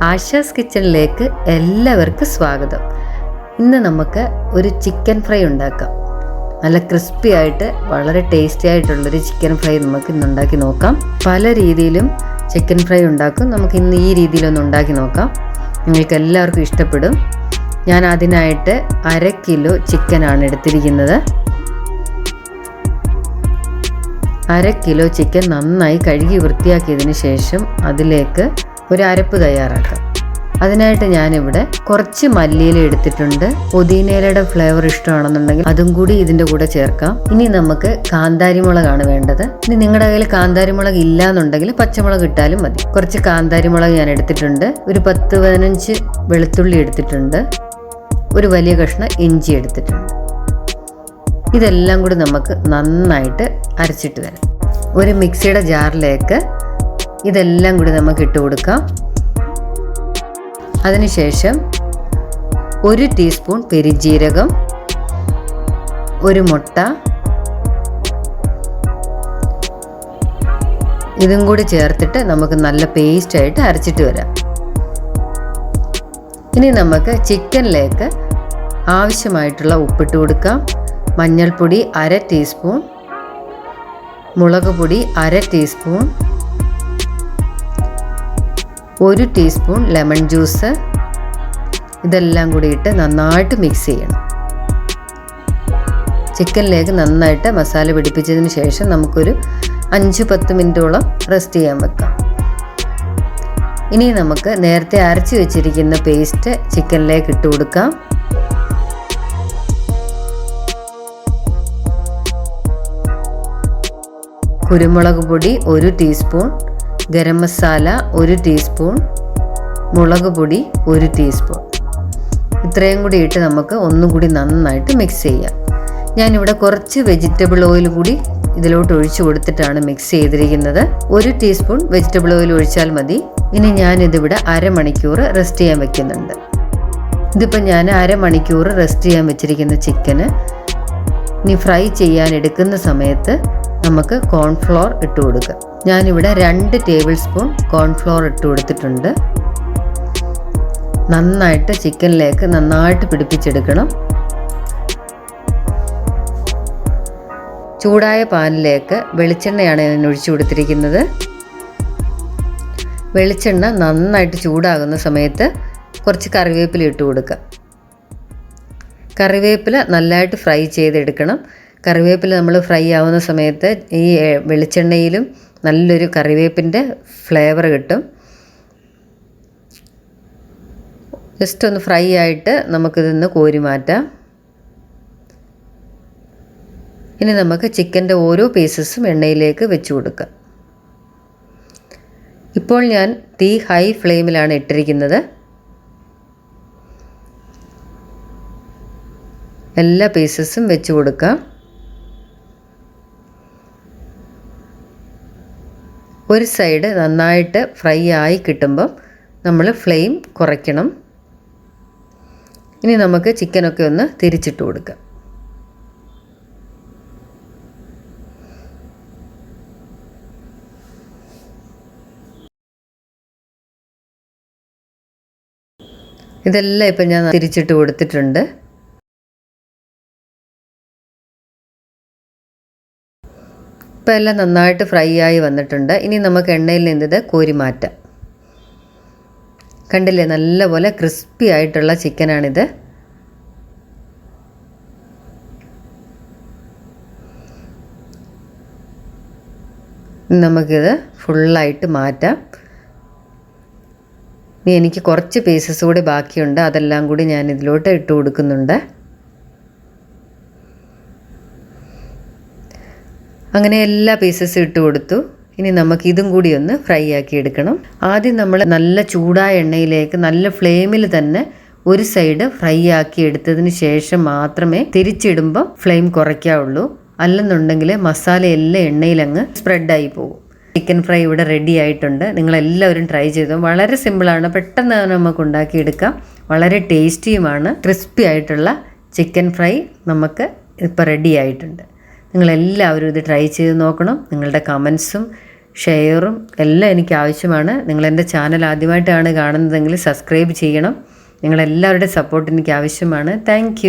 ആശാസ് കിച്ചണിലേക്ക് എല്ലാവർക്കും സ്വാഗതം. ഇന്ന് നമുക്ക് ഒരു ചിക്കൻ ഫ്രൈ ഉണ്ടാക്കാം. നല്ല ക്രിസ്പി ആയിട്ട് വളരെ ടേസ്റ്റി ആയിട്ടുള്ളൊരു ചിക്കൻ ഫ്രൈ നമുക്ക് ഇന്ന് ഉണ്ടാക്കി നോക്കാം. പല രീതിയിലും ചിക്കൻ ഫ്രൈ ഉണ്ടാക്കും. നമുക്ക് ഇന്ന് ഈ രീതിയിലൊന്ന് ഉണ്ടാക്കി നോക്കാം. നിങ്ങൾക്ക് എല്ലാവർക്കും ഇഷ്ടപ്പെടും. ഞാൻ അതിനായിട്ട് 1/2 കിലോ ചിക്കനാണ് എടുത്തിരിക്കുന്നത്. 1/2 കിലോ ചിക്കൻ നന്നായി കഴുകി വൃത്തിയാക്കിയതിന് ശേഷം അതിലേക്ക് ഒരു അരപ്പ് തയ്യാറാക്കാം. അതിനായിട്ട് ഞാനിവിടെ കുറച്ച് മല്ലിയില എടുത്തിട്ടുണ്ട്. പുതിനയിലയുടെ ഫ്ലേവർ ഇഷ്ടമാണെന്നുണ്ടെങ്കിൽ അതും കൂടി ഇതിൻ്റെ കൂടെ ചേർക്കാം. ഇനി നമുക്ക് കാന്താരിമുളകാണ് വേണ്ടത്. ഇനി നിങ്ങളുടെ കയ്യിൽ കാന്താരിമുളക് ഇല്ല എന്നുണ്ടെങ്കിൽ പച്ചമുളക് ഇട്ടാലും മതി. കുറച്ച് കാന്താരിമുളക് ഞാൻ എടുത്തിട്ടുണ്ട്. ഒരു 10-15 വെളുത്തുള്ളി എടുത്തിട്ടുണ്ട്. ഒരു വലിയ കഷ്ണം ഇഞ്ചി എടുത്തിട്ടുണ്ട്. ഇതെല്ലാം കൂടി നമുക്ക് നന്നായിട്ട് അരച്ചിട്ട് വരാം. ഒരു മിക്സിയുടെ ജാറിലേക്ക് ഇതെല്ലാം കൂടി നമുക്ക് ഇട്ട് കൊടുക്കാം. അതിനുശേഷം 1 ടീസ്പൂൺ പെരുംജീരകം, ഒരു മുട്ട, ഇതും കൂടി ചേർത്തിട്ട് നമുക്ക് നല്ല പേസ്റ്റായിട്ട് അരച്ചിട്ട് വരാം. ഇനി നമുക്ക് ചിക്കനിലേക്ക് ആവശ്യമായിട്ടുള്ള ഉപ്പിട്ട് കൊടുക്കാം. മഞ്ഞൾപ്പൊടി 1/2 ടീസ്പൂൺ, മുളക് പൊടി 1/2 ടീസ്പൂൺ, 1 ടീസ്പൂൺ ലെമൺ ജ്യൂസ്, ഇതെല്ലാം കൂടി ഇട്ട് നന്നായിട്ട് മിക്സ് ചെയ്യണം. ചിക്കനിലേക്ക് നന്നായിട്ട് മസാല പിടിപ്പിച്ചതിന് ശേഷം നമുക്കൊരു 5-10 മിനിറ്റോളം റെസ്റ്റ് ചെയ്യാൻ വെക്കാം. ഇനി നമുക്ക് നേരത്തെ അരച്ച് വെച്ചിരിക്കുന്ന പേസ്റ്റ് ചിക്കനിലേക്ക് ഇട്ട് കൊടുക്കാം. കുരുമുളക് പൊടി 1 ടീസ്പൂൺ, ഗരം മസാല 1 ടീസ്പൂൺ, മുളക് പൊടി 1 ടീസ്പൂൺ, ഇത്രയും കൂടി ഇട്ട് നമുക്ക് ഒന്നും കൂടി നന്നായിട്ട് മിക്സ് ചെയ്യാം. ഞാനിവിടെ കുറച്ച് വെജിറ്റബിൾ ഓയിൽ കൂടി ഇതിലോട്ട് ഒഴിച്ചു കൊടുത്തിട്ടാണ് മിക്സ് ചെയ്തിരിക്കുന്നത്. 1 ടീസ്പൂൺ വെജിറ്റബിൾ ഓയിൽ ഒഴിച്ചാൽ മതി. ഇനി ഞാനിതിവിടെ 1/2 മണിക്കൂർ റെസ്റ്റ് ചെയ്യാൻ വെക്കുന്നുണ്ട്. ഇതിപ്പോൾ ഞാൻ 1/2 മണിക്കൂർ റെസ്റ്റ് ചെയ്യാൻ വെച്ചിരിക്കുന്ന ചിക്കന് ഇനി ഫ്രൈ ചെയ്യാൻ എടുക്കുന്ന സമയത്ത് നമുക്ക് കോൺഫ്ലോർ ഇട്ട് കൊടുക്കാം. ഞാനിവിടെ 2 ടേബിൾ സ്പൂൺ കോൺഫ്ലോർ ഇട്ട് കൊടുത്തിട്ടുണ്ട്. നന്നായിട്ട് ചിക്കനിലേക്ക് നന്നായിട്ട് പിടിപ്പിച്ചെടുക്കണം. ചൂടായ പാനിലേക്ക് വെളിച്ചെണ്ണയാണ് ഞാൻ ഒഴിച്ചു കൊടുത്തിരിക്കുന്നത്. വെളിച്ചെണ്ണ നന്നായിട്ട് ചൂടാകുന്ന സമയത്ത് കുറച്ച് കറിവേപ്പില ഇട്ട് കൊടുക്കുക. കറിവേപ്പില നല്ലതായിട്ട് ഫ്രൈ ചെയ്തെടുക്കണം. കറിവേപ്പില നമ്മൾ ഫ്രൈ ആവുന്ന സമയത്ത് ഈ വെളിച്ചെണ്ണയിലും നല്ലൊരു കറിവേപ്പിൻ്റെ ഫ്ലേവർ കിട്ടും. ജസ്റ്റ് ഒന്ന് ഫ്രൈ ആയിട്ട് നമുക്കിതൊന്ന് കോരി മാറ്റാം. ഇനി നമുക്ക് ചിക്കൻ്റെ ഓരോ പീസസും എണ്ണയിലേക്ക് വെച്ച് കൊടുക്കാം. ഇപ്പോൾ ഞാൻ തീ ഹൈ ഫ്ലെയിമിലാണ് ഇട്ടിരിക്കുന്നത്. എല്ലാ പീസസും വെച്ച് കൊടുക്കാം. ഒരു സൈഡ് നന്നായിട്ട് ഫ്രൈ ആയി കിട്ടുമ്പം നമ്മൾ ഫ്ലെയിം കുറയ്ക്കണം. ഇനി നമുക്ക് ചിക്കനൊക്കെ ഒന്ന് തിരിച്ചിട്ട് കൊടുക്കാം. ഇതെല്ലാം ഇപ്പം ഞാൻ തിരിച്ചിട്ട് കൊടുത്തിട്ടുണ്ട്. ഇപ്പം എല്ലാം നന്നായിട്ട് ഫ്രൈ ആയി വന്നിട്ടുണ്ട്. ഇനി നമുക്ക് എണ്ണയിൽ നിന്നത് കോരി മാറ്റാം. കണ്ടില്ലേ, നല്ലപോലെ ക്രിസ്പി ആയിട്ടുള്ള ചിക്കനാണിത്. നമുക്കിത് ഫുള്ളായിട്ട് മാറ്റാം. ഇനി എനിക്ക് കുറച്ച് പീസസ് കൂടി ബാക്കിയുണ്ട്. അതെല്ലാം കൂടി ഞാൻ ഇതിലോട്ട് ഇട്ട് കൊടുക്കുന്നുണ്ട്. അങ്ങനെ എല്ലാ പീസസും ഇട്ട് കൊടുത്തു. ഇനി നമുക്ക് ഇതും കൂടി ഒന്ന് ഫ്രൈ ആക്കി എടുക്കണം. ആദ്യം നമ്മൾ നല്ല ചൂടായ എണ്ണയിലേക്ക് നല്ല ഫ്ലെയിമിൽ തന്നെ ഒരു സൈഡ് ഫ്രൈ ആക്കി എടുത്തതിന് ശേഷം മാത്രമേ തിരിച്ചിടുമ്പോൾ ഫ്ലെയിം കുറയ്ക്കാവുള്ളൂ. അല്ലെന്നുണ്ടെങ്കിൽ മസാല എല്ലാം എണ്ണയിലങ്ങ് സ്പ്രെഡായി പോകും. ചിക്കൻ ഫ്രൈ ഇവിടെ റെഡി ആയിട്ടുണ്ട്. നിങ്ങളെല്ലാവരും ട്രൈ ചെയ്തു. വളരെ സിമ്പിളാണ്, പെട്ടെന്ന് നമുക്ക് ഉണ്ടാക്കിയെടുക്കാം. വളരെ ടേസ്റ്റിയുമാണ്. ക്രിസ്പി ആയിട്ടുള്ള ചിക്കൻ ഫ്രൈ നമുക്ക് ഇപ്പോൾ റെഡി ആയിട്ടുണ്ട്. നിങ്ങളെല്ലാവരും ഇത് ട്രൈ ചെയ്ത് നോക്കണം. നിങ്ങളുടെ കമൻസും ഷെയറും എല്ലാം എനിക്ക് ആവശ്യമാണ്. നിങ്ങളെൻ്റെ ചാനൽ ആദ്യമായിട്ടാണ് കാണുന്നതെങ്കിൽ സബ്സ്ക്രൈബ് ചെയ്യണം. നിങ്ങളെല്ലാവരുടെ സപ്പോർട്ട് എനിക്ക് ആവശ്യമാണ്. താങ്ക്